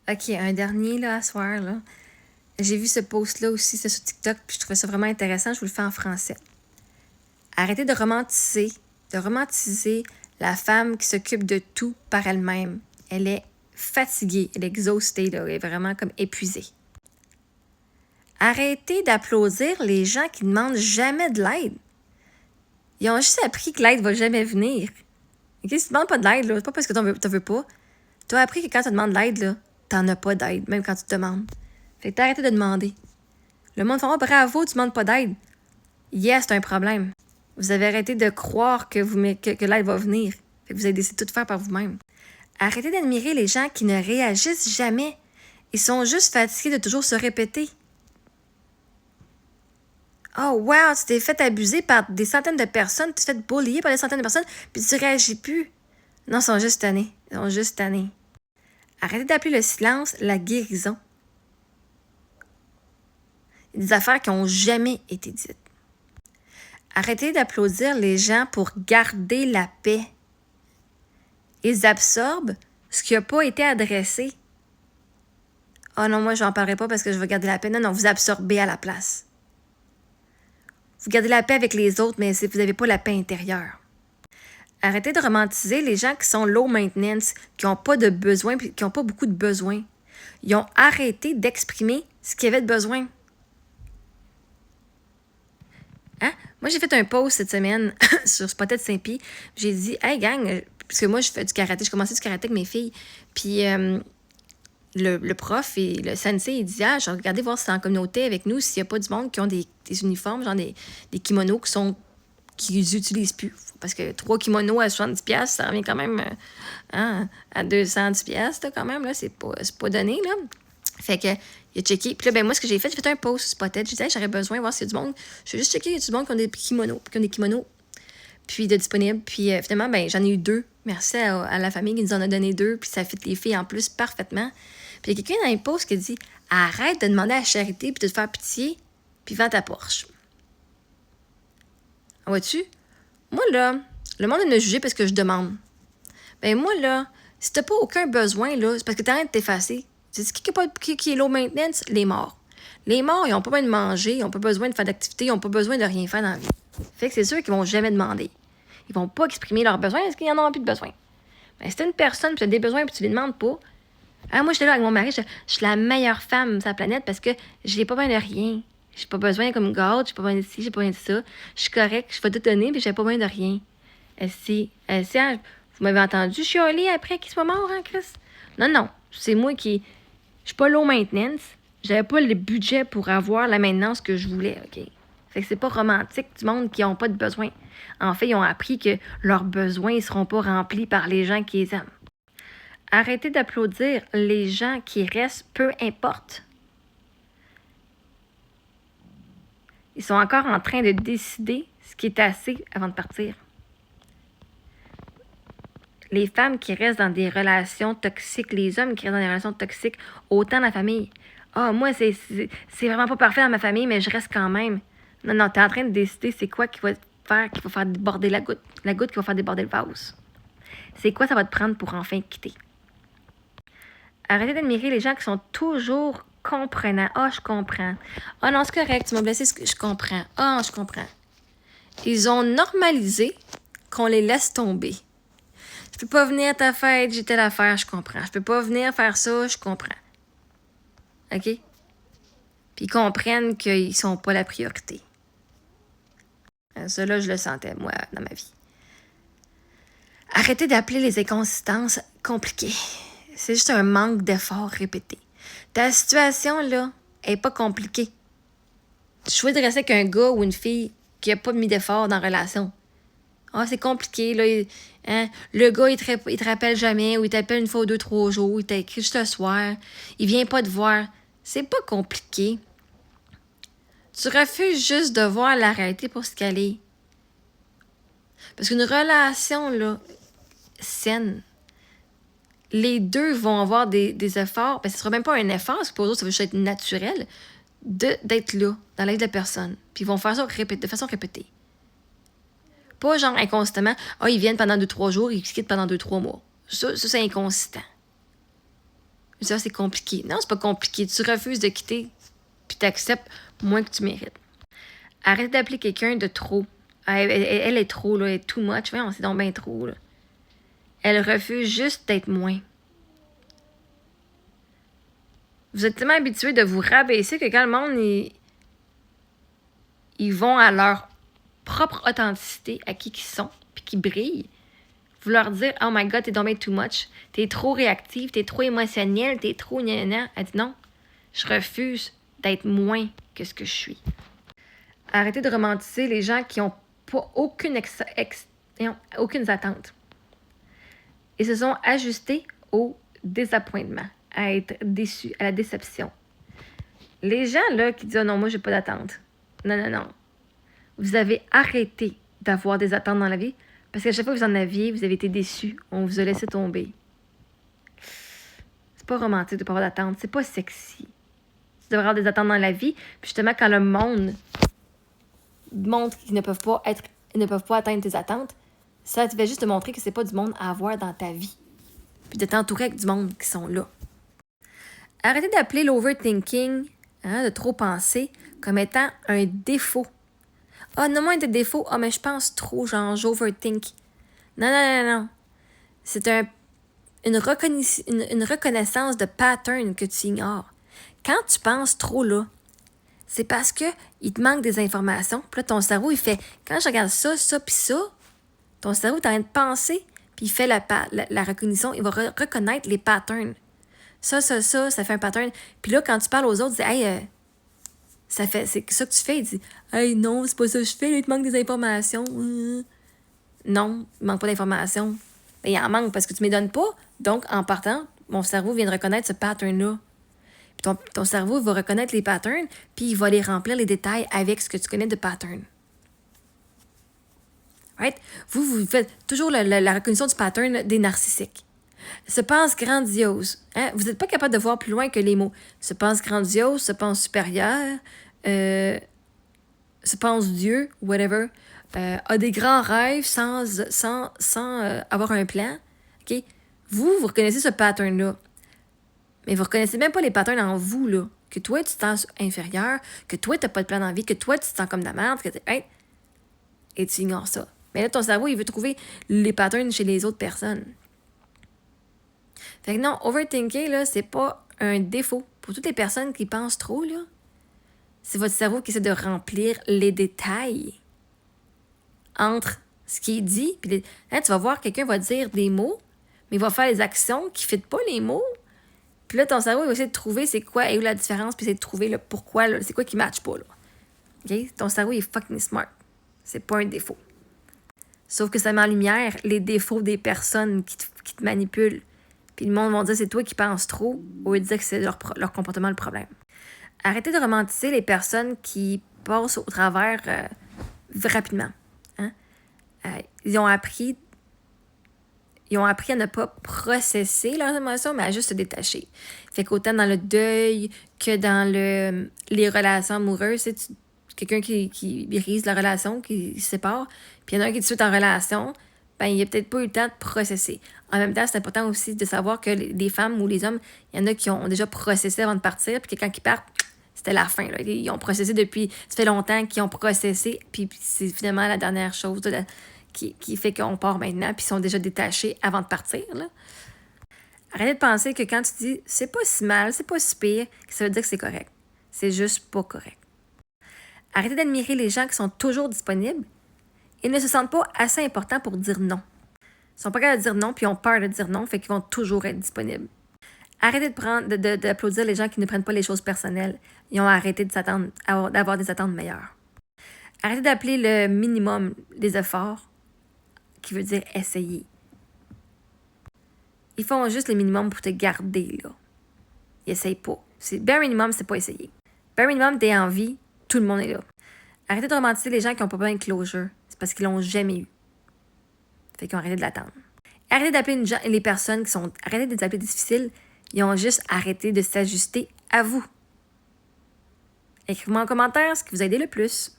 OK, un dernier, là, à soir, là. J'ai vu ce post-là aussi, c'est sur TikTok, puis je trouvais ça vraiment intéressant. Je vous le fais en français. Arrêtez de romantiser la femme qui s'occupe de tout par elle-même. Elle est fatiguée, elle est exhaustée, là, elle est vraiment comme épuisée. Arrêtez d'applaudir les gens qui ne demandent jamais de l'aide. Ils ont juste appris que l'aide va jamais venir. Okay? Si tu ne demandes pas de l'aide, là, c'est pas parce que tu veux pas. Tu as appris que quand tu demandes de l'aide, là, t'en as pas d'aide, même quand tu te demandes. Fait que t'arrêtes de demander. Le monde fait « Oh, bravo, tu demandes pas d'aide. » Yes, c'est un problème. Vous avez arrêté de croire que l'aide va venir. Fait que vous avez décidé de tout faire par vous-même. Arrêtez d'admirer les gens qui ne réagissent jamais. Ils sont juste fatigués de toujours se répéter. Oh wow, tu t'es fait abuser par des centaines de personnes, tu t'es fait bullier par des centaines de personnes, puis tu réagis plus. Non, ils sont juste tannés. Ils sont juste tannés. Arrêtez d'appeler le silence la guérison. Il y a des affaires qui n'ont jamais été dites. Arrêtez d'applaudir les gens pour garder la paix. Ils absorbent ce qui n'a pas été adressé. Oh non, moi, je n'en parlerai pas parce que je veux garder la paix. Non, non, vous absorbez à la place. Vous gardez la paix avec les autres, mais vous n'avez pas la paix intérieure. Arrêtez de romantiser les gens qui sont low maintenance, qui n'ont pas de besoins, qui n'ont pas beaucoup de besoins. Ils ont arrêté d'exprimer ce qu'ils avaient de besoin. Hein? Moi, j'ai fait un post cette semaine sur Spotted Saint-Pie. J'ai dit, hey gang, parce que moi, je fais du karaté, je commençais du karaté avec mes filles. Puis le prof et le sensei, il dit, ah, je vais regarder voir si c'est en communauté avec nous, s'il n'y a pas du monde qui ont des uniformes, genre des kimonos qu'ils n'utilisent plus. Parce que 3 kimonos à 70$, ça revient quand même à 210$, quand même, là, c'est pas donné, là. Fait que, il a checké. Puis là, ben moi, ce que j'ai fait un post sur Spotted. J'ai dit, hey, j'aurais besoin de voir s'il y a du monde. Je vais juste checker, il y a du monde qui ont des kimonos, puis de disponibles. Puis finalement, ben j'en ai eu 2. Merci à la famille qui nous en a donné 2. Puis ça fit les filles en plus parfaitement. Puis il y a quelqu'un dans les posts qui dit, arrête de demander à la charité puis de te faire pitié, puis vends ta Porsche. Vois-tu? Moi, là, le monde va me juger parce que je demande. Ben moi, là, si t'as pas aucun besoin, là, c'est parce que t'arrêtes de t'effacer. C'est qui est low maintenance? Les morts. Les morts, ils n'ont pas besoin de manger, ils n'ont pas besoin de faire d'activité, ils n'ont pas besoin de rien faire dans la vie. Fait que c'est sûr qu'ils vont jamais demander. Ils vont pas exprimer leurs besoins parce qu'ils n'en ont plus de besoin. Ben, si t'as une personne, puis tu as des besoins, puis tu les demandes pas. Ah, moi, j'étais là avec mon mari, je suis la meilleure femme sur la planète parce que j'ai pas besoin de rien. J'ai pas besoin comme garde, j'ai pas besoin de ci, j'ai pas besoin de ça. Je suis correcte, je vais tout donner, puis j'ai pas besoin de rien. Vous m'avez entendu chialer après qu'il soit mort, hein, Chris? Non, non. C'est moi qui. Je suis pas low maintenance. J'avais pas le budget pour avoir la maintenance que je voulais, OK? Fait que c'est pas romantique du monde qui ont pas de besoin. En fait, ils ont appris que leurs besoins ne seront pas remplis par les gens qui les aiment. Arrêtez d'applaudir les gens qui restent, peu importe. Ils sont encore en train de décider ce qui est assez avant de partir. Les femmes qui restent dans des relations toxiques, les hommes qui restent dans des relations toxiques, autant dans la famille. Ah, moi, c'est vraiment pas parfait dans ma famille, mais je reste quand même. Non, non, t'es en train de décider c'est quoi qui va faire déborder la goutte qui va faire déborder le vase. C'est quoi ça va te prendre pour enfin quitter. Arrêtez d'admirer les gens qui sont toujours comprenants. Ah, je comprends. Ah non, c'est correct, tu m'as blessé, je comprends. Ah, je comprends. Ils ont normalisé qu'on les laisse tomber. Je peux pas venir à ta fête, j'ai telle affaire, je comprends. Je peux pas venir faire ça, je comprends. OK? Puis ils comprennent qu'ils sont pas la priorité. Ça, là, je le sentais, moi, dans ma vie. Arrêtez d'appeler les inconsistances compliquées. C'est juste un manque d'effort répété. Ta situation, là, est pas compliquée. Tu choisis de rester avec un gars ou une fille qui a pas mis d'effort dans la relation. Ah, c'est compliqué, là. Hein? Le gars, il te rappelle jamais, ou il t'appelle une fois ou 2, 3 jours, il t'a écrit juste le soir, il vient pas te voir. C'est pas compliqué. Tu refuses juste de voir la réalité pour ce qu'elle est. Parce qu'une relation, là, saine, les deux vont avoir des efforts, ben, ce sera même pas un effort, parce que pour eux autres, ça va juste être naturel, d'être là, dans la vie de la personne. Puis ils vont faire ça de façon répétée. Pas genre inconstamment, ils viennent pendant 2-3 jours, ils se quittent pendant 2-3 mois. Ça c'est inconsistant. me dis, ah, c'est compliqué. Non, c'est pas compliqué. Tu refuses de quitter, puis tu acceptes moins que tu mérites. Arrête d'appeler quelqu'un de trop. Elle est trop, là, elle est too much. On c'est donc bien trop, là. Elle refuse juste d'être moins. Vous êtes tellement habitués de vous rabaisser que quand le monde, ils vont à leur propre authenticité, à qui ils sont, puis qui brillent, vous leur dire « Oh my God, t'es donc bien too much. T'es trop réactive, t'es trop émotionnelle, t'es trop gna. » Elle dit « Non, je refuse d'être moins que ce que je suis. » Arrêtez de romantiser les gens qui n'ont pas aucune attente. Ils se sont ajustés au désappointement, à être déçus, à la déception. Les gens là qui disent « Oh non, moi, j'ai pas d'attente. » Non. Vous avez arrêté d'avoir des attentes dans la vie parce qu'à chaque fois que vous en aviez, vous avez été déçus. On vous a laissé tomber. C'est pas romantique de ne pas avoir d'attente. C'est pas sexy. Tu devrais avoir des attentes dans la vie. Puis justement, quand le monde montre qu'ils ne peuvent pas atteindre tes attentes, ça te fait juste te montrer que c'est pas du monde à avoir dans ta vie. Puis de t'entourer avec du monde qui sont là. Arrêtez d'appeler l'overthinking, de trop penser, comme étant un défaut. Ah, non-moi des défauts. Ah, mais je pense trop, genre, j'overthink. Non. C'est une reconnaissance de pattern que tu ignores. Quand tu penses trop là, c'est parce que il te manque des informations. Puis là, ton cerveau, il fait, quand je regarde ça, puis ça, ton cerveau est en train de penser, puis il fait la reconnaissance, il va reconnaître les patterns. Ça fait un pattern. Puis là, quand tu parles aux autres, tu dis, hey, c'est ça que tu fais. Il dit, hey, non, c'est pas ça que je fais, là, il te manque des informations. Non, il manque pas d'informations. Ben, il en manque parce que tu ne me donnes pas. Donc, en partant, mon cerveau vient de reconnaître ce pattern-là. Puis ton cerveau va reconnaître les patterns, puis il va les remplir les détails avec ce que tu connais de pattern. Right? Vous faites toujours la reconnaissance du pattern des narcissiques. Se pense grandiose. Hein? Vous n'êtes pas capable de voir plus loin que les mots. Se pense grandiose, se pense supérieur, se pense Dieu, whatever. A des grands rêves sans avoir un plan. Okay? Vous reconnaissez ce pattern-là. Mais vous ne reconnaissez même pas les patterns en vous, là. Que toi, tu te sens inférieur, que toi, tu n'as pas de plan dans la vie, que toi, tu te sens comme de la merde, et tu ignores ça. Mais là, ton cerveau, il veut trouver les patterns chez les autres personnes. Fait que non, overthinker, là, c'est pas un défaut. Pour toutes les personnes qui pensent trop, là, c'est votre cerveau qui essaie de remplir les détails entre ce qui est dit. Puis tu vas voir, quelqu'un va dire des mots, mais il va faire les actions qui ne fitent pas les mots. Puis là, ton cerveau, il va essayer de trouver c'est quoi et où la différence, puis essayer de trouver le pourquoi, là, c'est quoi qui ne matche pas. Là. Okay? Ton cerveau, il est fucking smart. C'est pas un défaut. Sauf que ça met en lumière les défauts des personnes qui te manipulent. Puis le monde va dire c'est toi qui penses trop, au lieu de dire que c'est leur comportement le problème. Arrêtez de romantiser les personnes qui passent au travers rapidement. Hein? Ils ont appris à ne pas processer leurs émotions, mais à juste se détacher. Fait qu'autant dans le deuil que dans les relations amoureuses, c'est quelqu'un qui brise la relation, qui se sépare, puis il y en a un qui est tout de suite en relation, ben il n'a peut-être pas eu le temps de processer. En même temps, c'est important aussi de savoir que les femmes ou les hommes, il y en a qui ont déjà processé avant de partir, puis que quand ils partent, c'était la fin. Là. Ils ont processé depuis, ça fait longtemps qu'ils ont processé, puis c'est finalement la dernière chose qui fait qu'on part maintenant, puis ils sont déjà détachés avant de partir. Là. Arrêtez de penser que quand tu dis « c'est pas si mal, c'est pas si pire », ça veut dire que c'est correct. C'est juste pas correct. Arrêtez d'admirer les gens qui sont toujours disponibles. Ils ne se sentent pas assez importants pour dire non. Ils sont pas capables de dire non, puis ils ont peur de dire non, fait qu'ils vont toujours être disponibles. Arrêtez d'applaudir les gens qui ne prennent pas les choses personnelles. Ils ont arrêté d'avoir des attentes meilleures. Arrêtez d'appeler le minimum des efforts, qui veut dire essayer. Ils font juste le minimum pour te garder, là. Ils essayent pas. Bare minimum, c'est pas essayer. Bare minimum, t'es en vie, tout le monde est là. Arrêtez de romantiser les gens qui n'ont pas besoin de closure. C'est parce qu'ils l'ont jamais eu. Fait qu'ils ont arrêté de l'attendre. Arrêtez d'appeler les personnes qui sont... Arrêtez de les appeler difficiles. Ils ont juste arrêté de s'ajuster à vous. Écrivez-moi en commentaire ce qui vous a aidé le plus.